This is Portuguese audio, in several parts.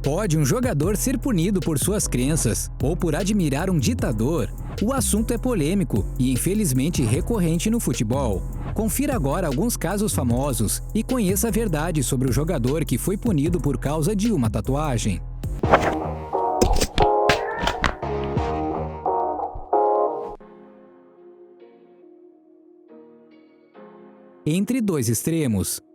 Pode um jogador ser punido por suas crenças ou por admirar um ditador? O assunto é polêmico e infelizmente recorrente no futebol. Confira agora alguns casos famosos e conheça a verdade sobre o jogador que foi punido por causa de uma tatuagem. Entre dois extremos.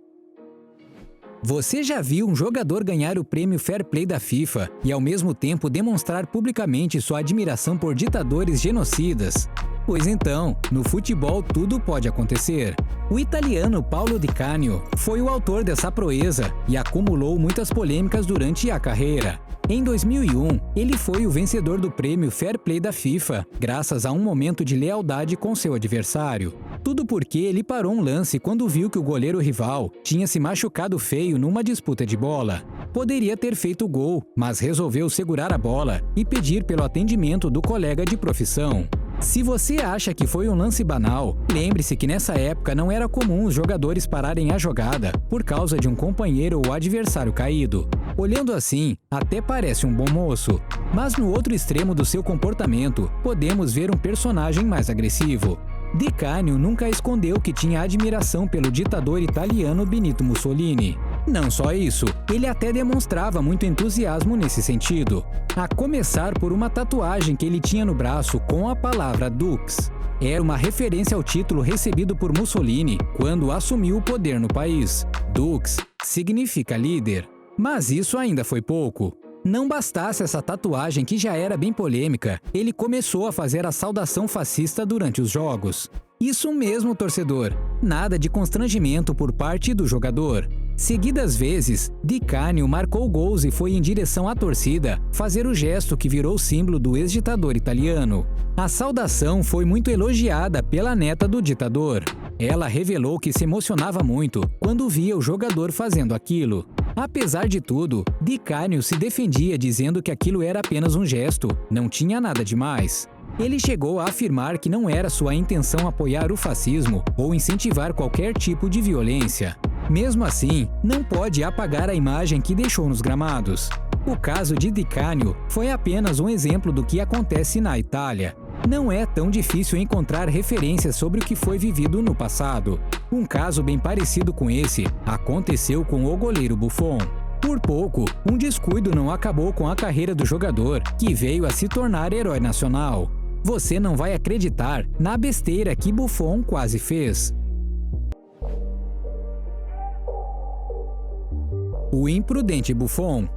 Você já viu um jogador ganhar o prêmio Fair Play da FIFA e ao mesmo tempo demonstrar publicamente sua admiração por ditadores genocidas? Pois então, no futebol tudo pode acontecer. O italiano Paolo Di Canio foi o autor dessa proeza e acumulou muitas polêmicas durante a carreira. Em 2001, ele foi o vencedor do prêmio Fair Play da FIFA, graças a um momento de lealdade com seu adversário. Tudo porque ele parou um lance quando viu que o goleiro rival tinha se machucado feio numa disputa de bola. Poderia ter feito o gol, mas resolveu segurar a bola e pedir pelo atendimento do colega de profissão. Se você acha que foi um lance banal, lembre-se que nessa época não era comum os jogadores pararem a jogada por causa de um companheiro ou adversário caído. Olhando assim, até parece um bom moço, mas no outro extremo do seu comportamento, podemos ver um personagem mais agressivo. Di Canio nunca escondeu que tinha admiração pelo ditador italiano Benito Mussolini. Não só isso, ele até demonstrava muito entusiasmo nesse sentido. A começar por uma tatuagem que ele tinha no braço com a palavra Dux. Era uma referência ao título recebido por Mussolini quando assumiu o poder no país. Dux significa líder. Mas isso ainda foi pouco. Não bastasse essa tatuagem que já era bem polêmica, ele começou a fazer a saudação fascista durante os jogos. Isso mesmo, torcedor. Nada de constrangimento por parte do jogador. Seguidas vezes, Di Canio marcou gols e foi em direção à torcida fazer o gesto que virou símbolo do ex-ditador italiano. A saudação foi muito elogiada pela neta do ditador. Ela revelou que se emocionava muito quando via o jogador fazendo aquilo. Apesar de tudo, Di Canio se defendia dizendo que aquilo era apenas um gesto, não tinha nada demais. Ele chegou a afirmar que não era sua intenção apoiar o fascismo ou incentivar qualquer tipo de violência. Mesmo assim, não pode apagar a imagem que deixou nos gramados. O caso de Di Canio foi apenas um exemplo do que acontece na Itália. Não é tão difícil encontrar referências sobre o que foi vivido no passado. Um caso bem parecido com esse aconteceu com o goleiro Buffon. Por pouco, um descuido não acabou com a carreira do jogador, que veio a se tornar herói nacional. Você não vai acreditar na besteira que Buffon quase fez. O imprudente Buffon.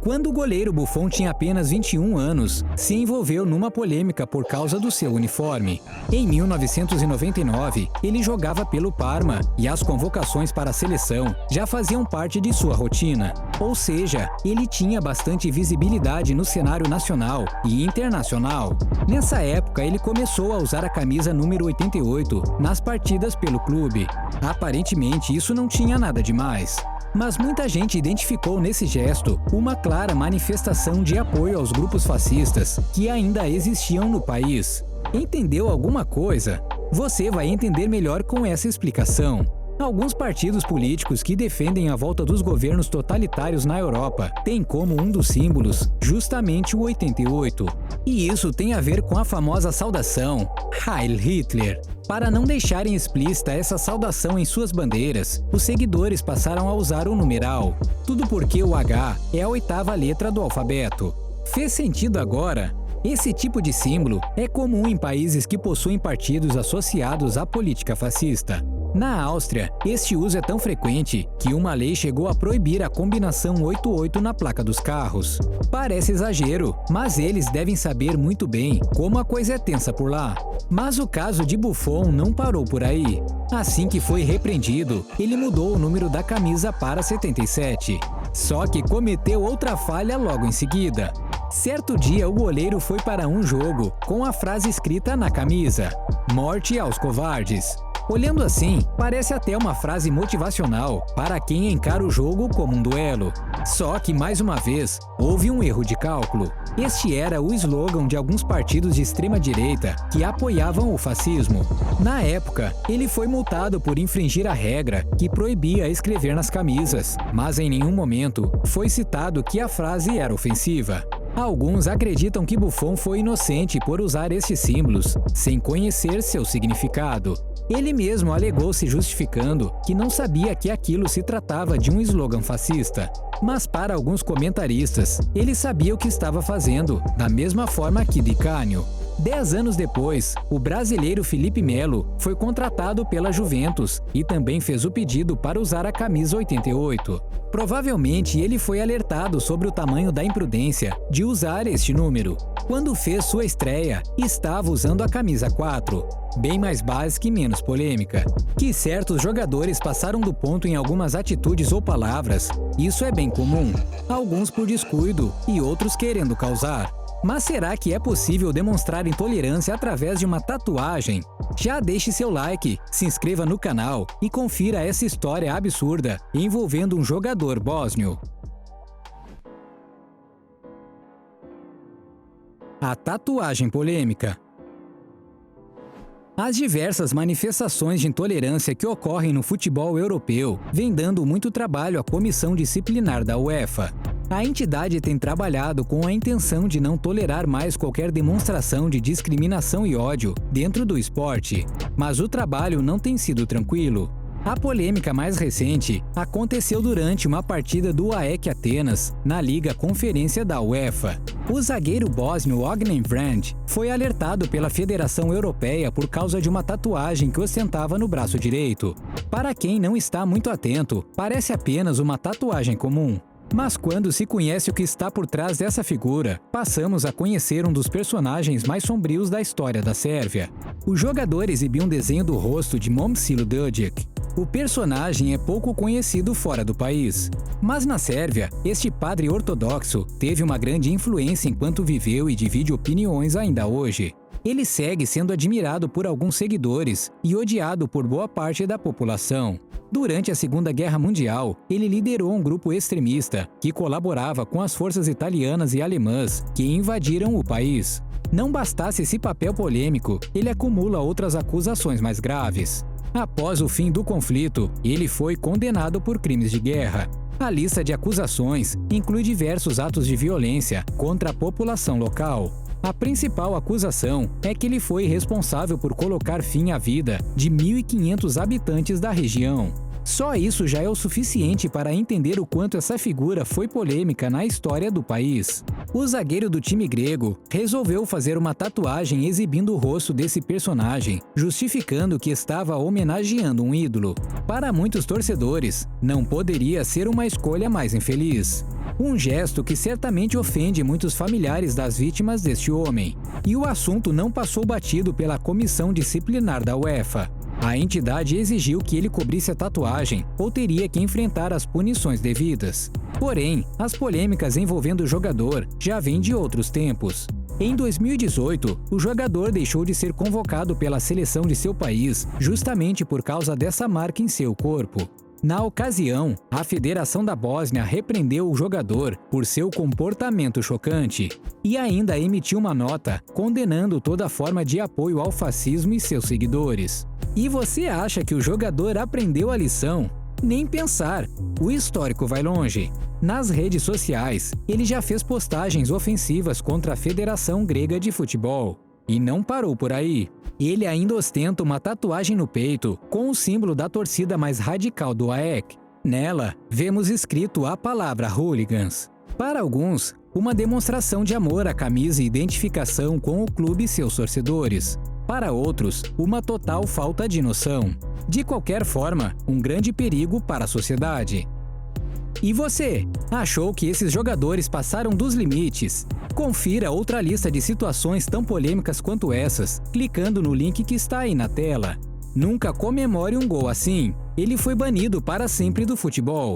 Quando o goleiro Buffon tinha apenas 21 anos, se envolveu numa polêmica por causa do seu uniforme. Em 1999, ele jogava pelo Parma e as convocações para a seleção já faziam parte de sua rotina. Ou seja, ele tinha bastante visibilidade no cenário nacional e internacional. Nessa época, ele começou a usar a camisa número 88 nas partidas pelo clube. Aparentemente, isso não tinha nada demais. Mas muita gente identificou nesse gesto uma clara manifestação de apoio aos grupos fascistas que ainda existiam no país. Entendeu alguma coisa? Você vai entender melhor com essa explicação. Alguns partidos políticos que defendem a volta dos governos totalitários na Europa têm como um dos símbolos justamente o 88. E isso tem a ver com a famosa saudação Heil Hitler. Para não deixarem explícita essa saudação em suas bandeiras, os seguidores passaram a usar o numeral. Tudo porque o H é a 8ª letra do alfabeto. Fez sentido agora? Esse tipo de símbolo é comum em países que possuem partidos associados à política fascista. Na Áustria, este uso é tão frequente que uma lei chegou a proibir a combinação 88 na placa dos carros. Parece exagero, mas eles devem saber muito bem como a coisa é tensa por lá. Mas o caso de Buffon não parou por aí. Assim que foi repreendido, ele mudou o número da camisa para 77. Só que cometeu outra falha logo em seguida. Certo dia, o goleiro foi para um jogo com a frase escrita na camisa: "Morte aos covardes". Olhando assim, parece até uma frase motivacional para quem encara o jogo como um duelo. Só que, mais uma vez, houve um erro de cálculo. Este era o slogan de alguns partidos de extrema-direita que apoiavam o fascismo. Na época, ele foi multado por infringir a regra que proibia escrever nas camisas, mas em nenhum momento foi citado que a frase era ofensiva. Alguns acreditam que Buffon foi inocente por usar estes símbolos, sem conhecer seu significado. Ele mesmo alegou se justificando que não sabia que aquilo se tratava de um slogan fascista. Mas para alguns comentaristas, ele sabia o que estava fazendo, da mesma forma que Di Canio. 10 anos depois, o brasileiro Felipe Melo foi contratado pela Juventus e também fez o pedido para usar a camisa 88. Provavelmente ele foi alertado sobre o tamanho da imprudência de usar este número. Quando fez sua estreia, estava usando a camisa 4, bem mais básica e menos polêmica. Que certos jogadores passaram do ponto em algumas atitudes ou palavras, isso é bem comum. Alguns por descuido e outros querendo causar. Mas será que é possível demonstrar intolerância através de uma tatuagem? Já deixe seu like, se inscreva no canal e confira essa história absurda envolvendo um jogador bósnio. A tatuagem polêmica. As diversas manifestações de intolerância que ocorrem no futebol europeu vêm dando muito trabalho à comissão disciplinar da UEFA. A entidade tem trabalhado com a intenção de não tolerar mais qualquer demonstração de discriminação e ódio dentro do esporte, mas o trabalho não tem sido tranquilo. A polêmica mais recente aconteceu durante uma partida do AEK Atenas, na Liga Conferência da UEFA. O zagueiro bósnio Ognjen Vranić foi alertado pela Federação Europeia por causa de uma tatuagem que ostentava no braço direito. Para quem não está muito atento, parece apenas uma tatuagem comum. Mas quando se conhece o que está por trás dessa figura, passamos a conhecer um dos personagens mais sombrios da história da Sérvia. O jogador exibiu um desenho do rosto de Momčilo Đurđić. O personagem é pouco conhecido fora do país. Mas na Sérvia, este padre ortodoxo teve uma grande influência enquanto viveu e divide opiniões ainda hoje. Ele segue sendo admirado por alguns seguidores e odiado por boa parte da população. Durante a Segunda Guerra Mundial, ele liderou um grupo extremista que colaborava com as forças italianas e alemãs que invadiram o país. Não bastasse esse papel polêmico, ele acumula outras acusações mais graves. Após o fim do conflito, ele foi condenado por crimes de guerra. A lista de acusações inclui diversos atos de violência contra a população local. A principal acusação é que ele foi responsável por colocar fim à vida de 1.500 habitantes da região. Só isso já é o suficiente para entender o quanto essa figura foi polêmica na história do país. O zagueiro do time grego resolveu fazer uma tatuagem exibindo o rosto desse personagem, justificando que estava homenageando um ídolo. Para muitos torcedores, não poderia ser uma escolha mais infeliz. Um gesto que certamente ofende muitos familiares das vítimas deste homem. E o assunto não passou batido pela comissão disciplinar da UEFA. A entidade exigiu que ele cobrisse a tatuagem ou teria que enfrentar as punições devidas. Porém, as polêmicas envolvendo o jogador já vêm de outros tempos. Em 2018, o jogador deixou de ser convocado pela seleção de seu país justamente por causa dessa marca em seu corpo. Na ocasião, a Federação da Bósnia repreendeu o jogador por seu comportamento chocante e ainda emitiu uma nota condenando toda forma de apoio ao fascismo e seus seguidores. E você acha que o jogador aprendeu a lição? Nem pensar, o histórico vai longe. Nas redes sociais, ele já fez postagens ofensivas contra a Federação Grega de Futebol. E não parou por aí. Ele ainda ostenta uma tatuagem no peito com o símbolo da torcida mais radical do AEK. Nela, vemos escrito a palavra hooligans. Para alguns, uma demonstração de amor à camisa e identificação com o clube e seus torcedores. Para outros, uma total falta de noção. De qualquer forma, um grande perigo para a sociedade. E você? Achou que esses jogadores passaram dos limites? Confira outra lista de situações tão polêmicas quanto essas, clicando no link que está aí na tela. Nunca comemore um gol assim. Ele foi banido para sempre do futebol.